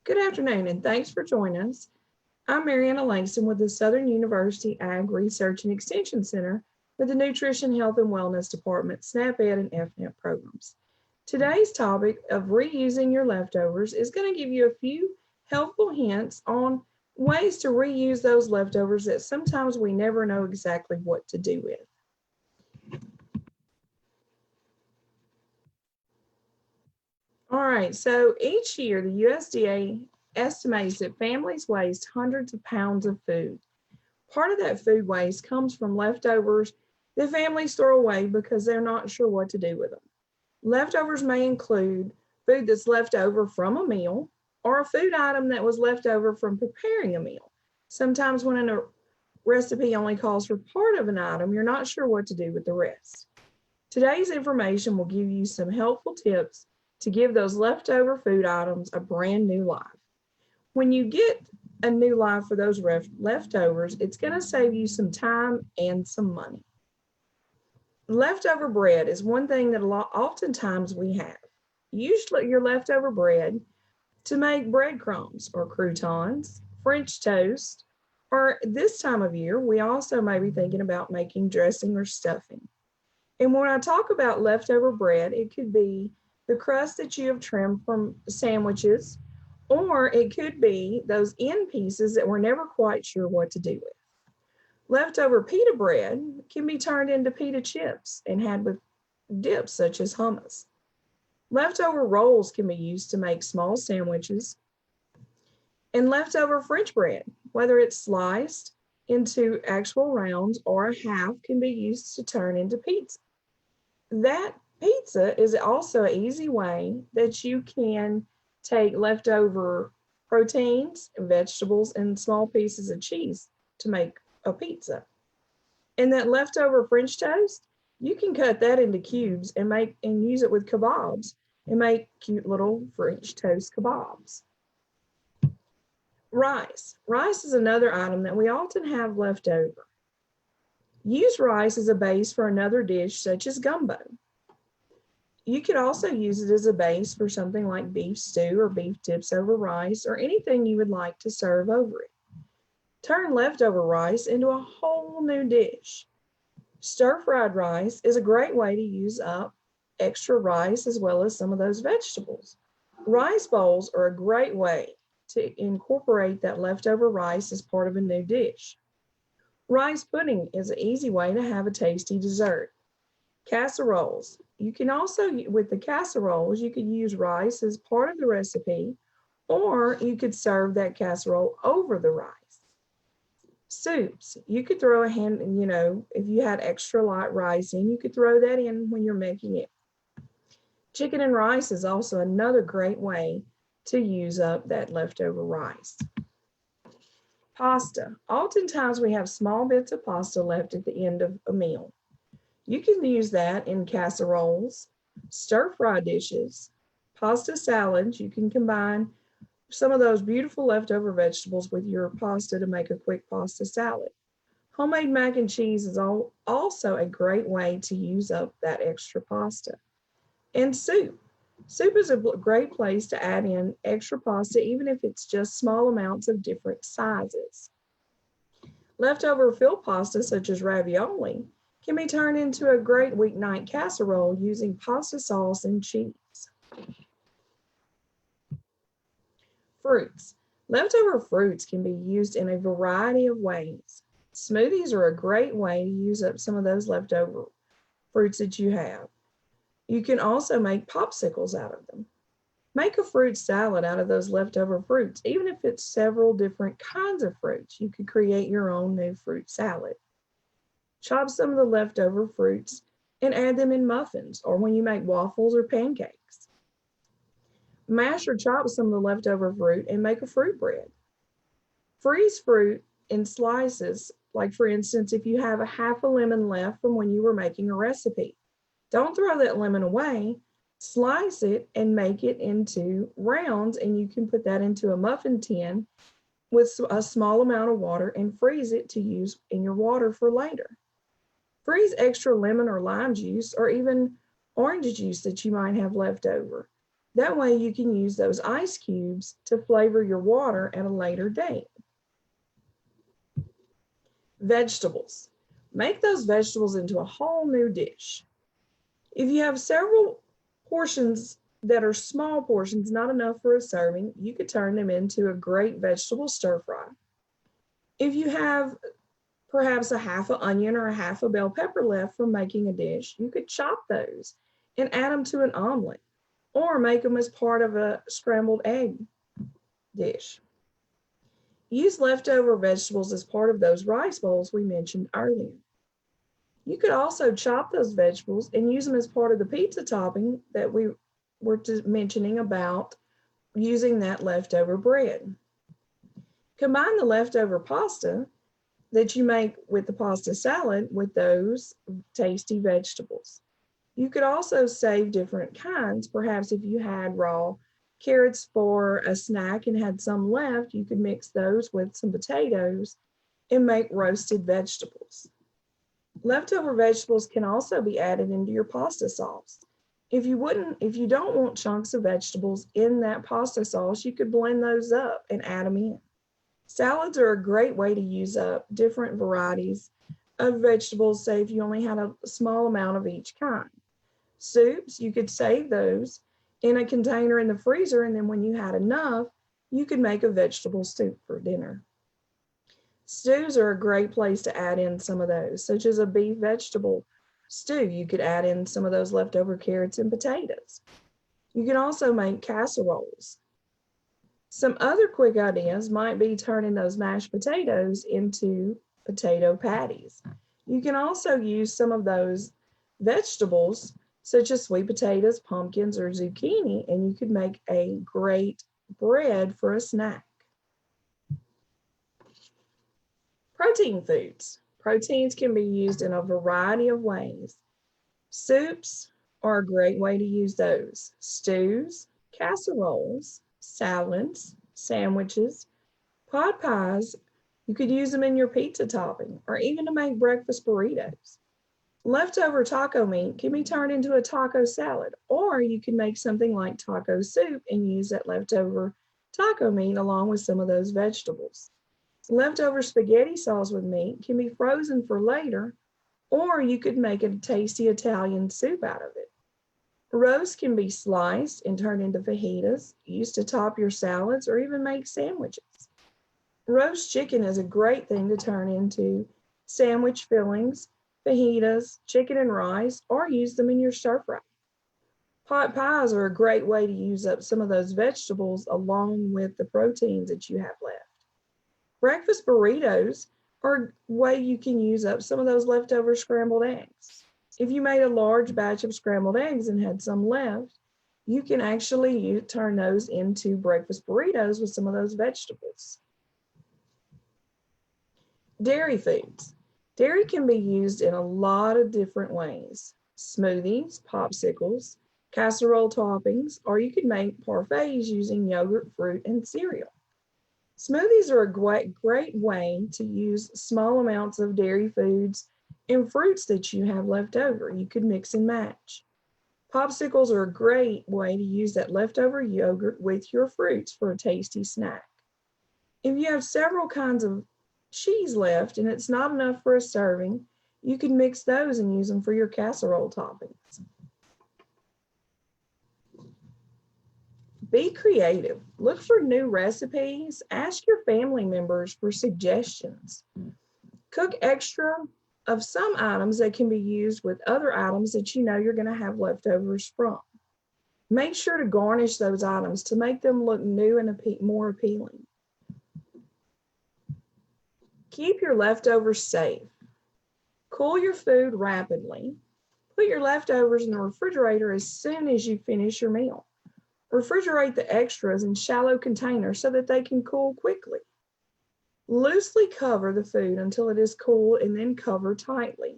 Good afternoon, and thanks for joining us. I'm Marianna Langston with the Southern University Ag Research and Extension Center with the Nutrition, Health, and Wellness Department, SNAP Ed, and FNEP programs. Today's topic of reusing your leftovers is going to give you a few helpful hints on ways to reuse those leftovers that sometimes we never know exactly what to do with. All right, so each year the USDA estimates that families waste hundreds of pounds of food. Part of that food waste comes from leftovers that families throw away because they're not sure what to do with them. Leftovers may include food that's left over from a meal or a food item that was left over from preparing a meal. Sometimes when a recipe only calls for part of an item, you're not sure what to do with the rest. Today's information will give you some helpful tips to give those leftover food items a brand new life. When you get a new life for those leftovers, it's going to save you some time and some money. Leftover bread is one thing that oftentimes we have. Usually your leftover bread to make breadcrumbs or croutons, French toast, or this time of year, we also may be thinking about making dressing or stuffing. And when I talk about leftover bread, it could be the crust that you have trimmed from sandwiches, or it could be those end pieces that we're never quite sure what to do with. Leftover pita bread can be turned into pita chips and had with dips such as hummus. Leftover rolls can be used to make small sandwiches. And leftover French bread, whether it's sliced into actual rounds or a half, can be used to turn into pizza. That pizza is also an easy way that you can take leftover proteins, vegetables, and small pieces of cheese to make a pizza. And that leftover French toast, you can cut that into cubes and use it with kebabs and make cute little French toast kebabs. Rice. Rice is another item that we often have left over. Use rice as a base for another dish such as gumbo. You could also use it as a base for something like beef stew or beef tips over rice or anything you would like to serve over it. Turn leftover rice into a whole new dish. Stir-fried rice is a great way to use up extra rice as well as some of those vegetables. Rice bowls are a great way to incorporate that leftover rice as part of a new dish. Rice pudding is an easy way to have a tasty dessert. Casseroles. You can also, with the casseroles, you could use rice as part of the recipe, or you could serve that casserole over the rice. Soups. You could throw if you had extra light rice in, you could throw that in when you're making it. Chicken and rice is also another great way to use up that leftover rice. Pasta. Oftentimes we have small bits of pasta left at the end of a meal. You can use that in casseroles, stir-fry dishes, pasta salads. You can combine some of those beautiful leftover vegetables with your pasta to make a quick pasta salad. Homemade mac and cheese is also a great way to use up that extra pasta. And soup. Soup is a great place to add in extra pasta, even if it's just small amounts of different sizes. Leftover filled pasta, such as ravioli, can be turned into a great weeknight casserole using pasta sauce and cheese. Fruits. Leftover fruits can be used in a variety of ways. Smoothies are a great way to use up some of those leftover fruits that you have. You can also make popsicles out of them. Make a fruit salad out of those leftover fruits. Even if it's several different kinds of fruits, you could create your own new fruit salad. Chop some of the leftover fruits and add them in muffins or when you make waffles or pancakes. Mash or chop some of the leftover fruit and make a fruit bread. Freeze fruit in slices, like for instance, if you have a half a lemon left from when you were making a recipe. Don't throw that lemon away, slice it and make it into rounds, and you can put that into a muffin tin with a small amount of water and freeze it to use in your water for later. Freeze extra lemon or lime juice or even orange juice that you might have left over. That way you can use those ice cubes to flavor your water at a later date. Vegetables. Make those vegetables into a whole new dish. If you have several portions that are small portions, not enough for a serving, you could turn them into a great vegetable stir fry. If you have perhaps a half an onion or a half a bell pepper left from making a dish, you could chop those and add them to an omelet or make them as part of a scrambled egg dish. Use leftover vegetables as part of those rice bowls we mentioned earlier. You could also chop those vegetables and use them as part of the pizza topping that we were mentioning about using that leftover bread. Combine the leftover pasta that you make with the pasta salad with those tasty vegetables. You could also save different kinds. Perhaps if you had raw carrots for a snack and had some left, you could mix those with some potatoes and make roasted vegetables. Leftover vegetables can also be added into your pasta sauce. If you don't want chunks of vegetables in that pasta sauce, you could blend those up and add them in. Salads are a great way to use up different varieties of vegetables, say if you only had a small amount of each kind. Soups, you could save those in a container in the freezer, and then when you had enough, you could make a vegetable soup for dinner. Stews are a great place to add in some of those, such as a beef vegetable stew. You could add in some of those leftover carrots and potatoes. You can also make casseroles. Some other quick ideas might be turning those mashed potatoes into potato patties. You can also use some of those vegetables, such as sweet potatoes, pumpkins, or zucchini, and you could make a great bread for a snack. Protein foods. Proteins can be used in a variety of ways. Soups are a great way to use those. Stews, casseroles, salads, sandwiches, pot pies. You could use them in your pizza topping or even to make breakfast burritos. Leftover taco meat can be turned into a taco salad, or you can make something like taco soup and use that leftover taco meat along with some of those vegetables. Leftover spaghetti sauce with meat can be frozen for later, or you could make a tasty Italian soup out of it. Roast can be sliced and turned into fajitas, used to top your salads or even make sandwiches. Roast chicken is a great thing to turn into sandwich fillings, fajitas, chicken and rice, or use them in your stir fry. Pot pies are a great way to use up some of those vegetables along with the proteins that you have left. Breakfast burritos are a way you can use up some of those leftover scrambled eggs. If you made a large batch of scrambled eggs and had some left, you can actually turn those into breakfast burritos with some of those vegetables. Dairy foods. Dairy can be used in a lot of different ways. Smoothies, popsicles, casserole toppings, or you could make parfaits using yogurt, fruit, and cereal. Smoothies are a great way to use small amounts of dairy foods and fruits that you have left over. You could mix and match. Popsicles are a great way to use that leftover yogurt with your fruits for a tasty snack. If you have several kinds of cheese left and it's not enough for a serving, you can mix those and use them for your casserole toppings. Be creative. Look for new recipes. Ask your family members for suggestions. Cook extra of some items that can be used with other items that you know you're going to have leftovers from. Make sure to garnish those items to make them look new and more appealing. Keep your leftovers safe. Cool your food rapidly. Put your leftovers in the refrigerator as soon as you finish your meal. Refrigerate the extras in shallow containers so that they can cool quickly. Loosely cover the food until it is cool and then cover tightly.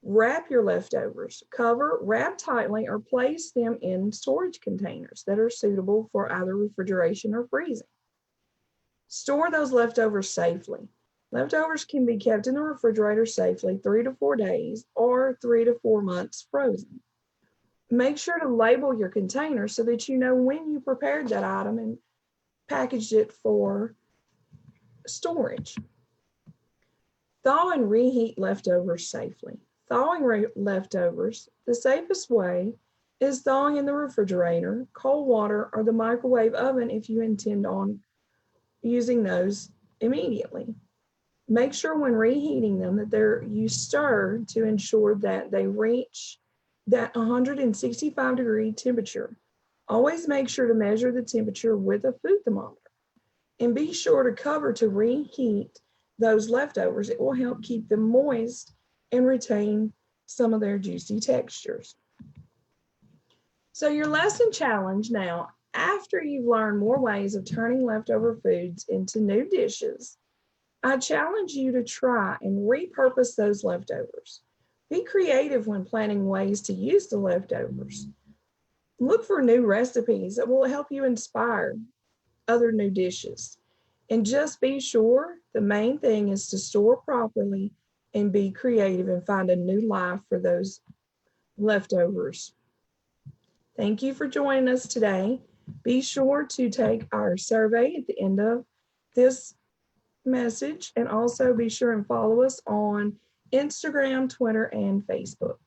Wrap your leftovers. Cover, wrap tightly, or place them in storage containers that are suitable for either refrigeration or freezing. Store those leftovers safely. Leftovers can be kept in the refrigerator safely 3 to 4 days or 3 to 4 months frozen. Make sure to label your container so that you know when you prepared that item and packaged it for storage. Thaw and reheat leftovers safely. Thawing leftovers, the safest way is thawing in the refrigerator, cold water, or the microwave oven if you intend on using those immediately. Make sure when reheating them that you stir to ensure that they reach that 165-degree temperature. Always make sure to measure the temperature with a food thermometer. And be sure to cover to reheat those leftovers. It will help keep them moist and retain some of their juicy textures. So your lesson challenge now, after you've learned more ways of turning leftover foods into new dishes, I challenge you to try and repurpose those leftovers. Be creative when planning ways to use the leftovers. Look for new recipes that will help you inspire other new dishes. And just be sure the main thing is to store properly and be creative and find a new life for those leftovers. Thank you for joining us today. Be sure to take our survey at the end of this message, and also be sure and follow us on Instagram, Twitter, and Facebook.